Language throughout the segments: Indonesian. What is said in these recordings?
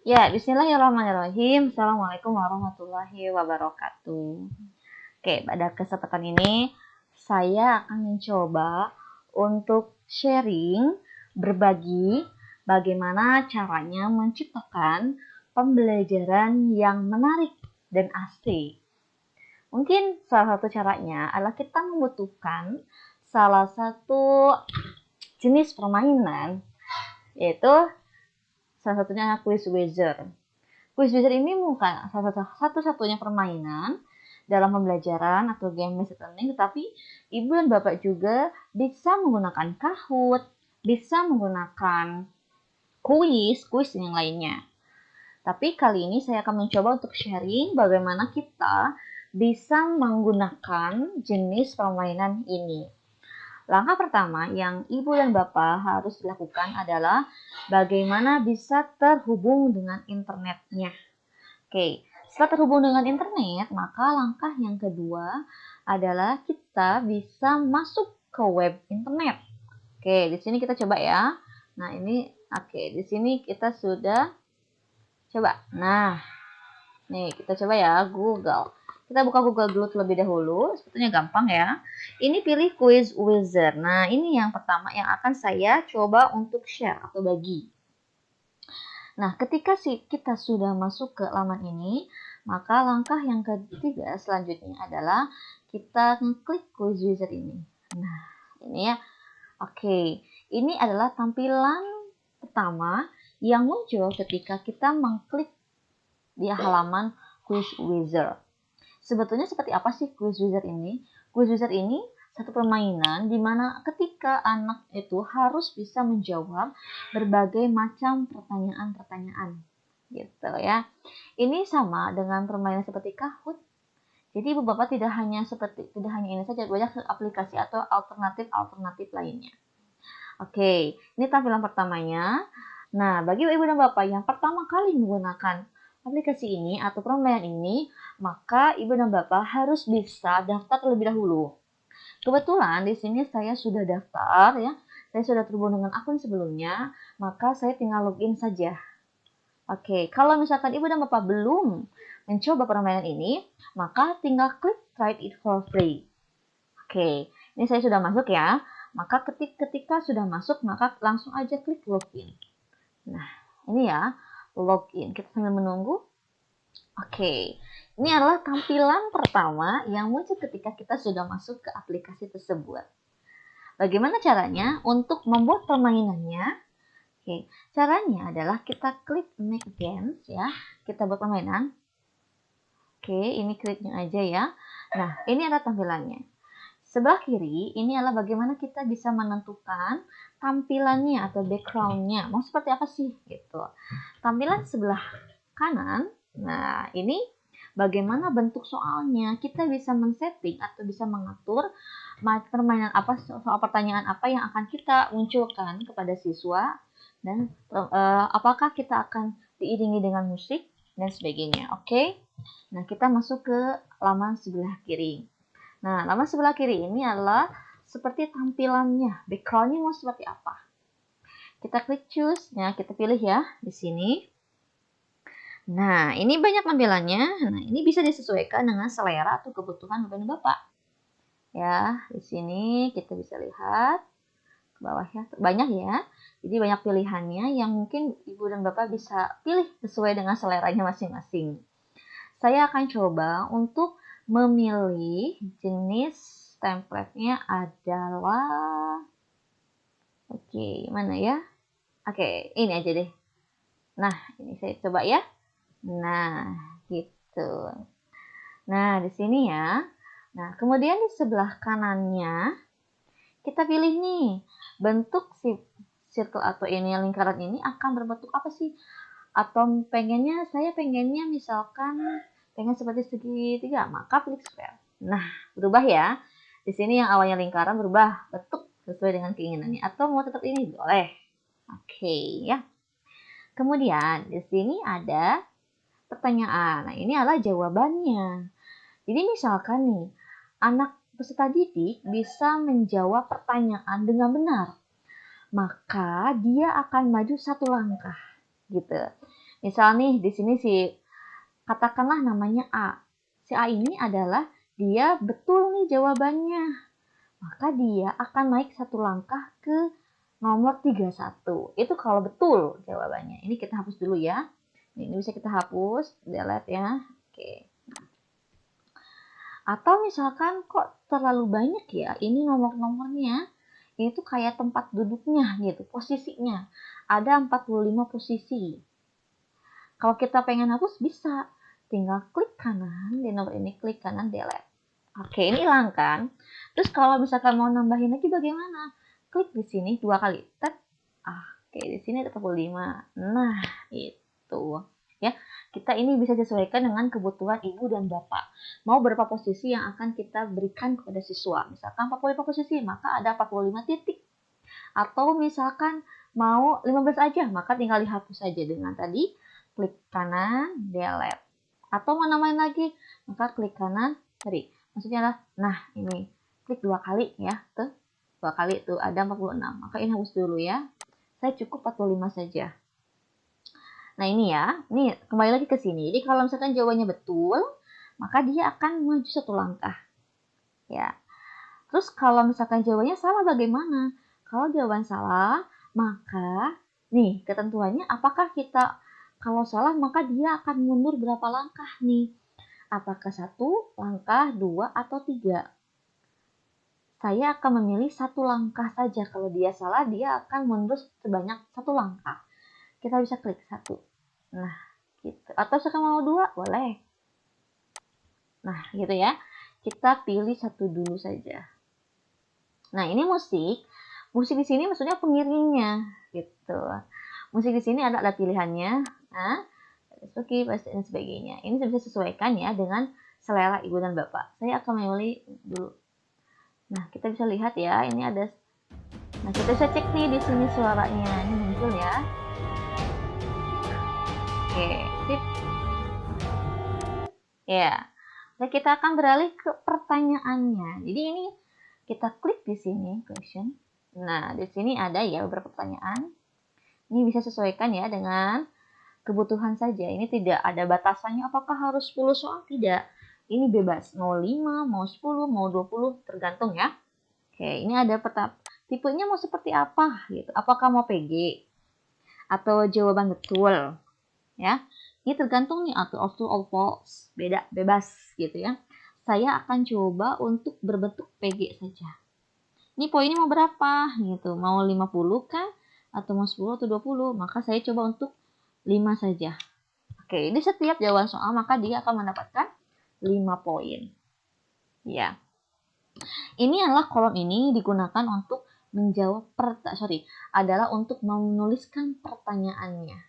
Ya, bismillahirrahmanirrahim. Assalamualaikum warahmatullahi wabarakatuh. Oke, pada kesempatan ini saya akan mencoba untuk sharing, berbagi bagaimana caranya menciptakan pembelajaran yang menarik dan asik. Mungkin salah satu caranya adalah kita membutuhkan salah satu jenis permainan, yaitu salah satunya quiz wizard. Quiz wizard ini bukan satu-satunya permainan dalam pembelajaran atau game based learning, tetapi ibu dan bapak juga bisa menggunakan Kahoot, bisa menggunakan kuis yang lainnya. Tapi kali ini saya akan mencoba untuk sharing bagaimana kita bisa menggunakan jenis permainan ini. Langkah pertama yang ibu dan bapak harus lakukan adalah bagaimana bisa terhubung dengan internetnya. Oke, setelah terhubung dengan internet, maka langkah yang kedua adalah kita bisa masuk ke web internet. Oke, di sini kita coba ya. Nah, di sini kita sudah coba. Nah, nih kita coba ya Google. Kita buka Google dulu terlebih dahulu, sebetulnya gampang ya. Ini pilih Quiz Wizard. Nah, ini yang pertama yang akan saya coba untuk share atau bagi. Nah, ketika kita sudah masuk ke laman ini, maka langkah yang ketiga selanjutnya adalah kita klik Quiz Wizard ini. Nah, ini ya. Oke, ini adalah tampilan pertama yang muncul ketika kita mengklik di halaman Quiz Wizard. Sebetulnya seperti apa sih Quiz Wizard ini? Quiz Wizard ini satu permainan di mana ketika anak itu harus bisa menjawab berbagai macam pertanyaan-pertanyaan gitu ya. Ini sama dengan permainan seperti Kahoot. Jadi ibu bapak tidak hanya ini saja, banyak aplikasi atau alternatif lainnya. Oke, ini tampilan pertamanya. Nah, bagi ibu dan bapak yang pertama kali menggunakan aplikasi ini atau permainan ini, maka ibu dan bapak harus bisa daftar terlebih dahulu. Kebetulan di sini saya sudah daftar ya. Saya sudah terhubung dengan akun sebelumnya, maka saya tinggal login saja. Oke, kalau misalkan ibu dan bapak belum mencoba permainan ini, maka tinggal klik try it for free. Oke, ini saya sudah masuk ya. Maka ketika sudah masuk, maka langsung aja klik login. Nah, ini ya, login. Kita sambil menunggu. Oke, ini adalah tampilan pertama yang muncul ketika kita sudah masuk ke aplikasi tersebut. Bagaimana caranya untuk membuat permainannya? Oke, caranya adalah kita klik make games ya. Kita buat permainan. Oke, ini kliknya aja ya. Nah, ini adalah tampilannya. Sebelah kiri, ini adalah bagaimana kita bisa menentukan tampilannya atau background-nya. Mau seperti apa sih? Gitu. Tampilan sebelah kanan, nah ini bagaimana bentuk soalnya. Kita bisa men-setting atau bisa mengatur permainan apa, soal pertanyaan apa yang akan kita munculkan kepada siswa. Dan apakah kita akan diiringi dengan musik dan sebagainya. Oke? Nah, kita masuk ke laman sebelah kiri. Nah, laman sebelah kiri ini adalah seperti tampilannya, background-nya mau seperti apa. Kita klik choose, ya kita pilih ya di sini. Nah, ini banyak tampilannya. Nah, ini bisa disesuaikan dengan selera atau kebutuhan Bapak dan Bapak. Ya, di sini kita bisa lihat ke bawah ya, banyak ya. Jadi banyak pilihannya yang mungkin Ibu dan Bapak bisa pilih sesuai dengan seleranya masing-masing. Saya akan coba untuk memilih jenis template-nya adalah mana ya? Oke, ini aja deh. Nah, ini saya coba ya. Nah, gitu. Nah, di sini ya. Nah, kemudian di sebelah kanannya kita pilih nih bentuk si circle atau ini lingkaran ini akan berbentuk apa sih? Atau saya pengennya misalkan pengen seperti segitiga, maka pilih square. Nah, berubah ya. Di sini yang awalnya lingkaran berubah bentuk sesuai dengan keinginannya. Atau mau tetap ini boleh. Oke ya. Kemudian di sini ada pertanyaan. Nah, ini adalah jawabannya. Jadi misalkan nih, anak peserta didik bisa menjawab pertanyaan dengan benar, maka dia akan maju satu langkah gitu. Misal nih di sini katakanlah namanya A. Si A ini adalah dia betul nih jawabannya. Maka dia akan naik satu langkah ke nomor 31. Itu kalau betul jawabannya. Ini kita hapus dulu ya. Ini bisa kita hapus, delete ya. Oke. Atau misalkan kok terlalu banyak ya, ini nomor-nomornya, ini tuh kayak tempat duduknya gitu, posisinya. Ada 45 posisi. Kalau kita pengen hapus bisa, tinggal klik kanan di nomor ini, klik kanan delete. Oke, ini hilang kan? Terus kalau misalkan mau nambahin lagi bagaimana? Klik di sini 2 kali. Tet. Oke, di sini ada 45. Nah, itu. Ya, kita ini bisa sesuaikan dengan kebutuhan ibu dan bapak. Mau berapa posisi yang akan kita berikan kepada siswa? Misalkan 45 posisi, maka ada 45 titik. Atau misalkan mau 15 aja, maka tinggal dihapus saja dengan tadi klik kanan, delete. Atau mau nambahin lagi, maka klik kanan, tadi. Maksudnya adalah, nah ini, klik 2 kali ya, tuh. 2 kali tuh, ada 46. Maka ini hapus dulu ya. Saya cukup 45 saja. Nah ini ya, ini kembali lagi ke sini. Jadi kalau misalkan jawabannya betul, maka dia akan maju satu langkah. Ya. Terus kalau misalkan jawabannya salah bagaimana? Kalau jawaban salah, maka nih ketentuannya apakah kita kalau salah maka dia akan mundur berapa langkah nih? Apakah 1 langkah, 2 atau 3? Saya akan memilih 1 langkah saja. Kalau dia salah, dia akan mundur sebanyak 1 langkah. Kita bisa klik 1. Nah, gitu. Atau sekarang mau 2, boleh. Nah, gitu ya. Kita pilih 1 dulu saja. Nah, ini musik. Musik di sini maksudnya pengiringnya, gitu. Musik di sini ada pilihannya. Nah, skip dan sebagainya. Ini bisa sesuaikan ya dengan selera ibu dan bapak. Saya akan memilih dulu. Nah, kita bisa lihat ya, ini ada. Nah, kita bisa cek nih di sini suaranya. Ini muncul ya. Oke, sip. Ya. Nah, kita akan beralih ke pertanyaannya. Jadi ini kita klik di sini question. Nah, di sini ada ya beberapa pertanyaan. Ini bisa sesuaikan ya dengan kebutuhan saja. Ini tidak ada batasannya apakah harus 10 soal, tidak. Ini bebas, mau 5, mau 10, mau 20, tergantung ya. Oke, ini ada tipenya mau seperti apa gitu. Apakah mau PG atau jawaban betul ya. Ini tergantung nih atau true or false. Beda, bebas gitu ya. Saya akan coba untuk berbentuk PG saja. Ini poinnya mau berapa gitu. Mau 50 kah atau mau 10 atau 20? Maka saya coba untuk 5 saja. Oke, ini setiap jawaban soal maka dia akan mendapatkan 5 poin. Ya. Ini adalah kolom ini digunakan untuk menjawab adalah untuk menuliskan pertanyaannya.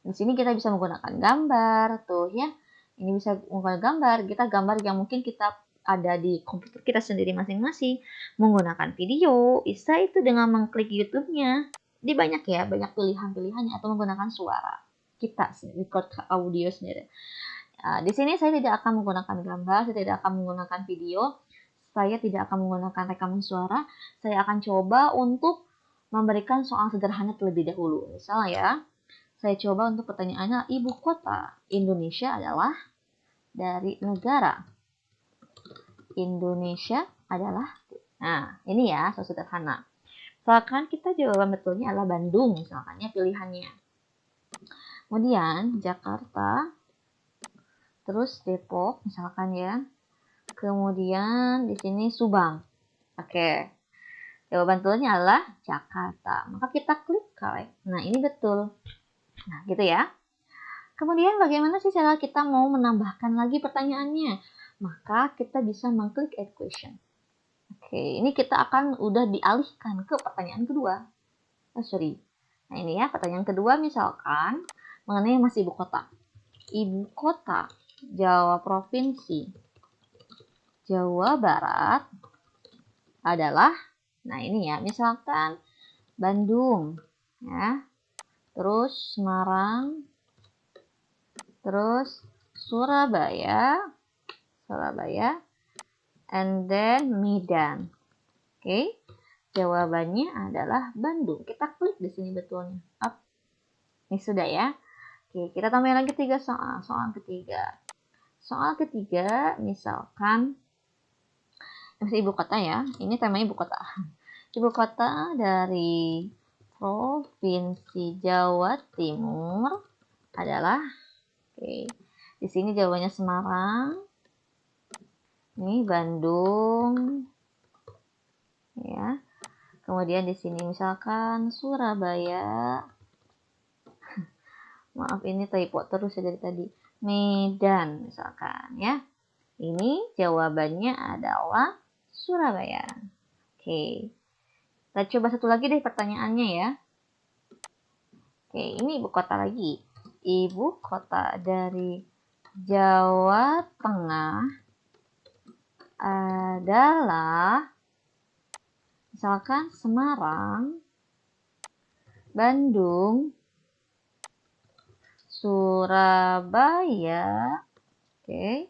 Di sini kita bisa menggunakan gambar tuh ya. Ini bisa menggunakan gambar, kita gambar yang mungkin kita ada di komputer kita sendiri masing-masing. Menggunakan video, bisa itu dengan mengklik YouTube-nya. Jadi banyak ya, banyak pilihan-pilihannya atau menggunakan suara. Kita record audio sendiri. Di sini saya tidak akan menggunakan gambar, saya tidak akan menggunakan video, saya tidak akan menggunakan rekaman suara. Saya akan coba untuk memberikan soal sederhana terlebih dahulu. Misalnya ya, saya coba untuk pertanyaannya, ibu kota Indonesia adalah dari negara. Indonesia adalah, nah ini ya, soal sederhana. Misalkan kita jawaban betulnya adalah Bandung, misalkan ya pilihannya. Kemudian Jakarta, terus Depok, misalkan ya. Kemudian di sini Subang. Oke. Jawaban betulnya adalah Jakarta. Maka kita klik correct. Nah, ini betul. Nah, gitu ya. Kemudian bagaimana sih cara kita mau menambahkan lagi pertanyaannya? Maka kita bisa mengklik add question. Oke, ini kita akan udah dialihkan ke pertanyaan kedua. Nah, ini ya, pertanyaan kedua misalkan mengenai masih ibu kota. Ibu kota Jawa Provinsi Jawa Barat adalah, nah ini ya, misalkan Bandung, ya, terus Semarang, terus Surabaya, and then Medan. Oke, jawabannya adalah Bandung. Kita klik di sini betulnya. Up. Ini sudah ya. Oke, kita tambah lagi 3 soal. Soal ketiga, misalkan masih ibu kota ya. Ini temanya ibu kota. Ibu kota dari Provinsi Jawa Timur adalah, oke, di sini jawabannya Semarang. Ini Bandung. Ya. Kemudian di sini misalkan Surabaya. Maaf, ini typo terus ya dari tadi. Medan misalkan ya. Ini jawabannya adalah Surabaya. Oke. Kita coba satu lagi deh pertanyaannya ya. Oke, ini ibu kota lagi. Ibu kota dari Jawa Tengah adalah misalkan Semarang, Bandung, Surabaya, oke,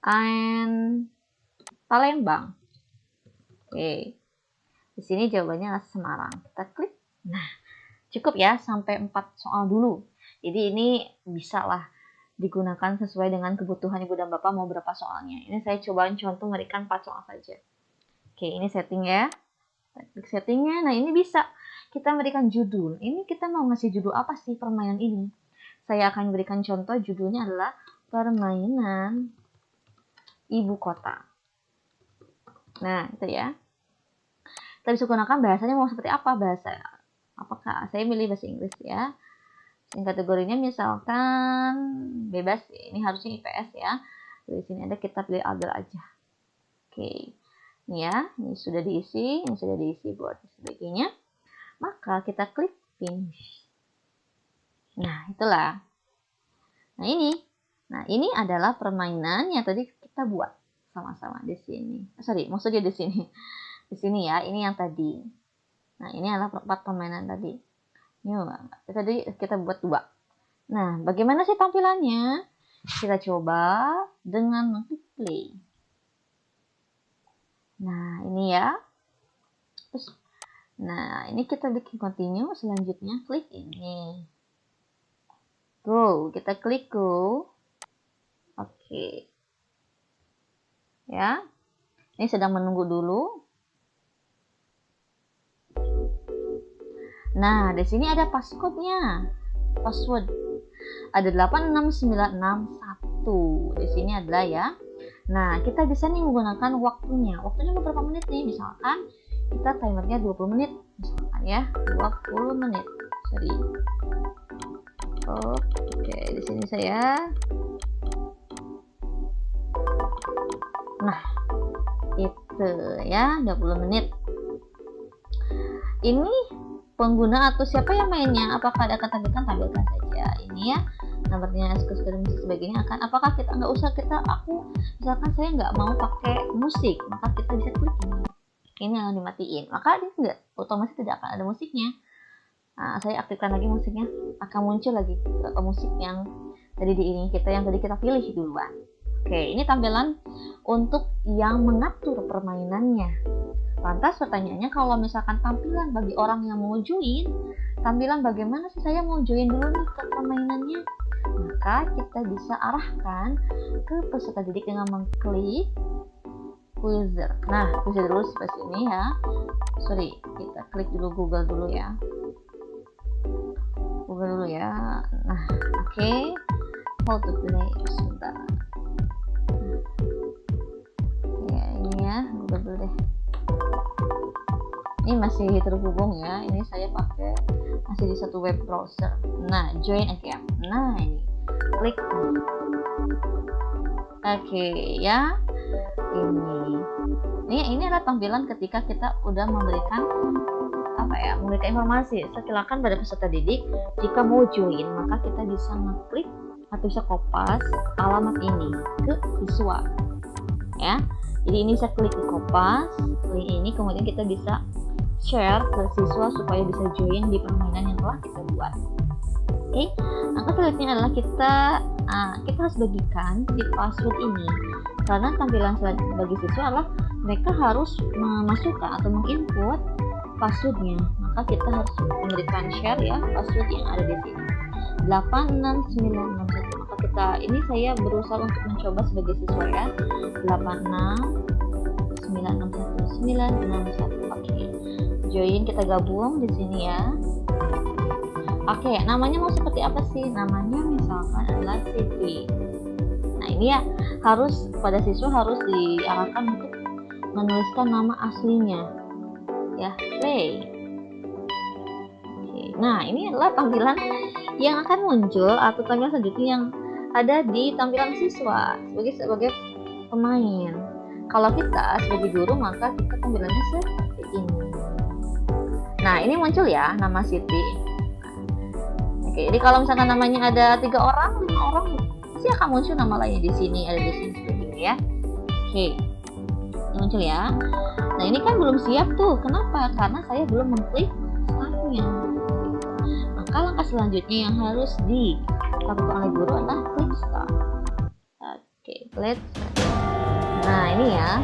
and Palembang. Oke. Di sini jawabannya adalah Semarang. Kita klik. Nah, cukup ya sampai 4 soal dulu. Jadi ini bisa lah digunakan sesuai dengan kebutuhan Ibu dan Bapak mau berapa soalnya. Ini saya coba contoh memberikan 4 soal saja. Oke, ini setting ya. Klik settingnya. Nah, ini bisa kita memberikan judul. Ini kita mau ngasih judul apa sih permainan ini? Saya akan berikan contoh, judulnya adalah permainan ibu kota. Nah, itu ya. Kita bisa gunakan bahasanya mau seperti apa bahasa. Apakah saya milih bahasa Inggris ya. Yang kategorinya misalkan bebas. Ini harusnya IPS ya. Di sini ada, kita pilih other aja. Oke. Ini ya, ini sudah diisi, buat sebagainya. Maka kita klik finish. Nah, itulah. Nah, ini adalah permainan yang tadi kita buat sama-sama di sini. Maksudnya di sini. Di sini ya, ini yang tadi. Nah, ini adalah 4 permainan tadi. Tadi kita buat 2. Nah, bagaimana sih tampilannya? Kita coba dengan mengklik play. Nah, ini ya. Terus, nah, ini kita bikin continue. Selanjutnya klik ini. Go. Kita klik go. Oke. Ya. Ini sedang menunggu dulu. Nah, di sini ada passcode-nya. Password. Ada 86961. Di sini adalah ya. Nah, kita bisa nih menggunakan waktunya. Waktunya beberapa menit nih, misalkan kita timernya 20 menit. Misalkan ya, 20 menit. Oke, di sini saya. Nah, itu ya, 20 menit. Ini pengguna atau siapa yang mainnya? Apakah ada kata bintang? Tampilkan saja. Ini ya, nomornya, dan sebagainya akan. Apakah kita nggak usah misalkan saya nggak mau pakai musik, maka kita bisa klik ini yang dimatiin, maka dia tidak otomatis tidak akan ada musiknya. Nah, saya aktifkan lagi musiknya, akan muncul lagi musik yang tadi yang tadi kita pilih duluan. Oke, ini tampilan untuk yang mengatur permainannya. Lantas pertanyaannya, kalau misalkan tampilan bagi orang yang mau join, tampilan bagaimana sih saya mau join dulu nih ke permainannya? Maka kita bisa arahkan ke peserta didik dengan mengklik Quizzer. Nah, Quizzer dulu seperti ini ya. Kita klik dulu Google dulu ya. Nah, oke. How to play. Sebentar. Ya, ini ya, Google dulu deh. Ini masih terhubung ya. Ini saya pakai masih di satu web browser. Nah, join again. Nah, ini klik. Oke ya. Ini adalah tampilan ketika kita udah memberikan informasi. Silakan pada peserta didik jika mau join, maka kita bisa ngeklik atau bisa kopas alamat ini ke siswa. Ya. Jadi ini saya klik ke kopas, klik ini, kemudian kita bisa share ke siswa supaya bisa join di permainan yang telah kita buat. Oke, maka selanjutnya adalah kita harus bagikan di password ini, karena tampilan bagi siswa adalah mereka harus memasukkan atau menginput passwordnya, maka kita harus memberikan share ya password yang ada di sini. 8691. Maka kita ini saya berusaha untuk mencoba sebagai siswa ya. 86961961. Oke. Join, kita gabung di sini ya. Oke, namanya mau seperti apa sih? Namanya misalkan adalah Siti. Nah, ini ya harus pada siswa harus diarahkan untuk menuliskan nama aslinya. Ya, play. Oke. Nah, ini adalah tampilan yang akan muncul atau tampilan selanjutnya yang ada di tampilan siswa sebagai pemain. Kalau kita sebagai guru maka kita tampilannya seperti ini. Nah, ini muncul ya nama Siti. Oke, jadi kalau misalkan namanya ada 3 orang, 5 orang, pasti akan muncul nama lainnya di sini, ada di sini seperti ini ya. Oke, ini muncul ya. Nah, ini kan belum siap tuh. Kenapa? Karena saya belum mengklik startnya. Maka langkah selanjutnya yang harus dilakukan oleh guru adalah klik start. Oke, klik start. Nah, ini ya.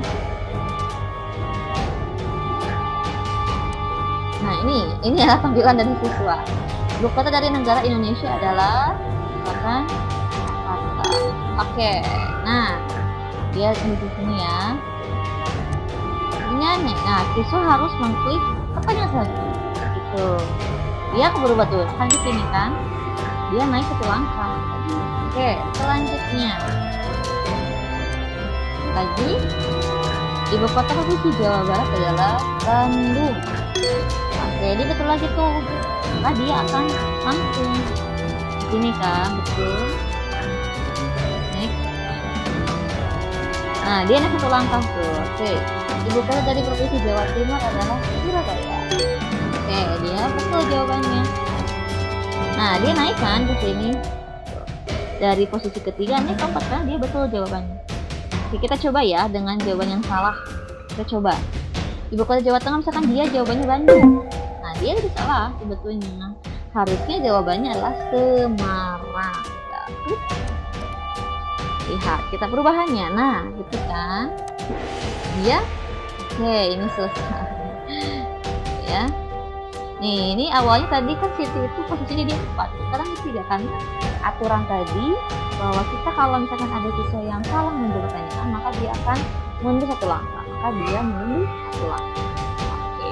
Nah, ini adalah tampilan dari siswa. Ibu kota dari negara Indonesia adalah Jakarta. Oke, nah dia di sini ya. Nah, siswa harus mengklik pertanyaan selanjutnya. Gitu. Dia keburu batu kan di sini kan? Dia naik 1 langkah. Oke, selanjutnya lagi ibu kota provinsi Jawa Barat adalah Bandung. Oke, ini betul lagi tuh. Maka dia akan langsung ini kan, betul. Next. Nah, dia naik 1 langkah tuh. Oke, ibu kota dari provinsi Jawa Timur adalah Surabaya. Oke, dia betul jawabannya. Nah, dia naik kan ke sini dari posisi ketiga nih keempat kan, dia betul jawabannya. Oke, kita coba ya dengan jawaban yang salah. Kita coba. Ibu kota Jawa Tengah misalkan dia jawabannya Bandung. Nah, dia lebih salah sebetulnya. Harusnya jawabannya adalah Semarang. Lihat, kita perubahannya. Nah, gitu kan. Dia, oke, ini selesai. Ya. Nih, ini awalnya tadi kan Siti itu posisinya dia 4. Sekarang di 3 kan. Aturan tadi bahwa kita kalau misalkan ada siswa yang salah menjawab pertanyaan, maka dia akan mundur 1 langkah. Maka dia mundur 1 langkah. Oke.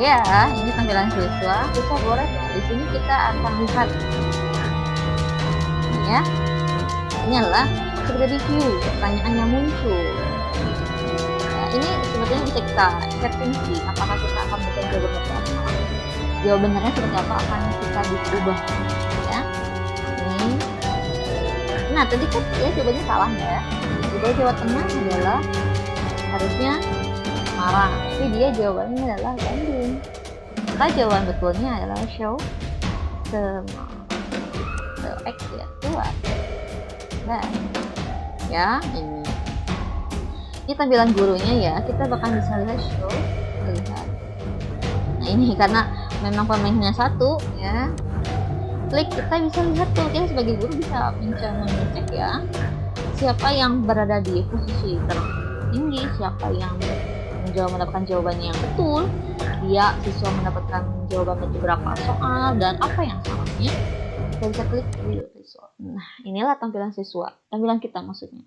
Ya, ini tampilan siswa. Siswa boleh di sini kita akan lihat. Ya. Ini adalah seperti review pertanyaan yang muncul. Nah, ini sebetulnya bisa kita setting sih. Apakah kita akan memberikan jawaban benar atau salah? Jawaban benernya seperti apa akan kita diubah. Ya. Ini. Nah, tadi kan ya jawabannya salah ya. Jadi Jawa Tengah adalah harusnya Semarang, tapi dia jawabannya adalah Bandung. Maka jawaban betulnya adalah show Semarang. X ya, keluar. Nah, ya ini tampilan gurunya ya. Kita bahkan bisa lihat show, lihat. Nah, ini karena memang pemainnya 1 ya. Klik, kita bisa lihat tuh, kita sebagai guru bisa mengecek ya siapa yang berada di posisi tertinggi, siapa yang mendapatkan jawabannya yang betul, dia siswa mendapatkan jawaban betul berapa soal dan apa yang salahnya. Kita bisa klik view result. Nah, inilah tampilan siswa, tampilan kita maksudnya.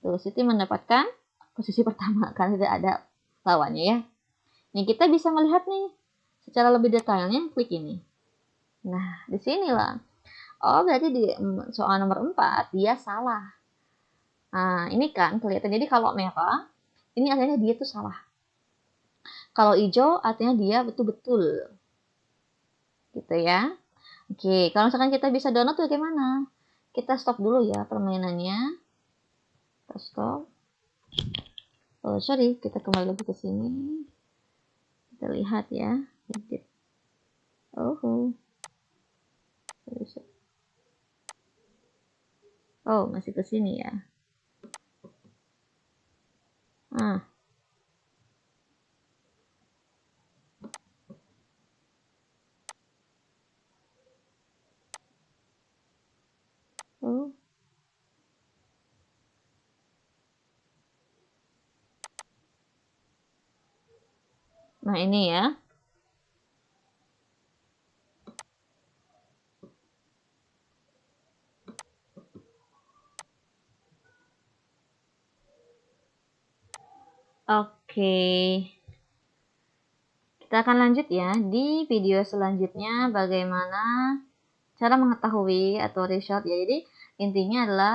Tuh, Siti mendapatkan posisi pertama karena tidak ada lawannya ya. Nih, kita bisa melihat nih secara lebih detailnya, klik ini. Nah, disinilah. Oh, berarti di soal nomor 4 dia salah. Nah, ini kan kelihatan. Jadi kalau merah, ini artinya dia tuh salah. Kalau hijau, artinya dia betul-betul. Gitu ya. Oke, kalau misalkan kita bisa download tuh bagaimana? Kita stop dulu ya permainannya. Kita stop. Oh, sorry, kita kembali lagi ke sini. Kita lihat ya. Oh. Oh, masih ke sini ya. Oh. Nah, ini ya. Oke, kita akan lanjut ya di video selanjutnya bagaimana cara mengetahui atau result ya. Jadi intinya adalah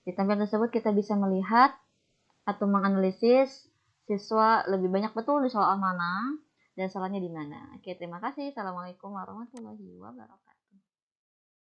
di tampilan tersebut kita bisa melihat atau menganalisis siswa lebih banyak betul di soal mana dan salahnya di mana. Oke, terima kasih. Assalamualaikum warahmatullahi wabarakatuh.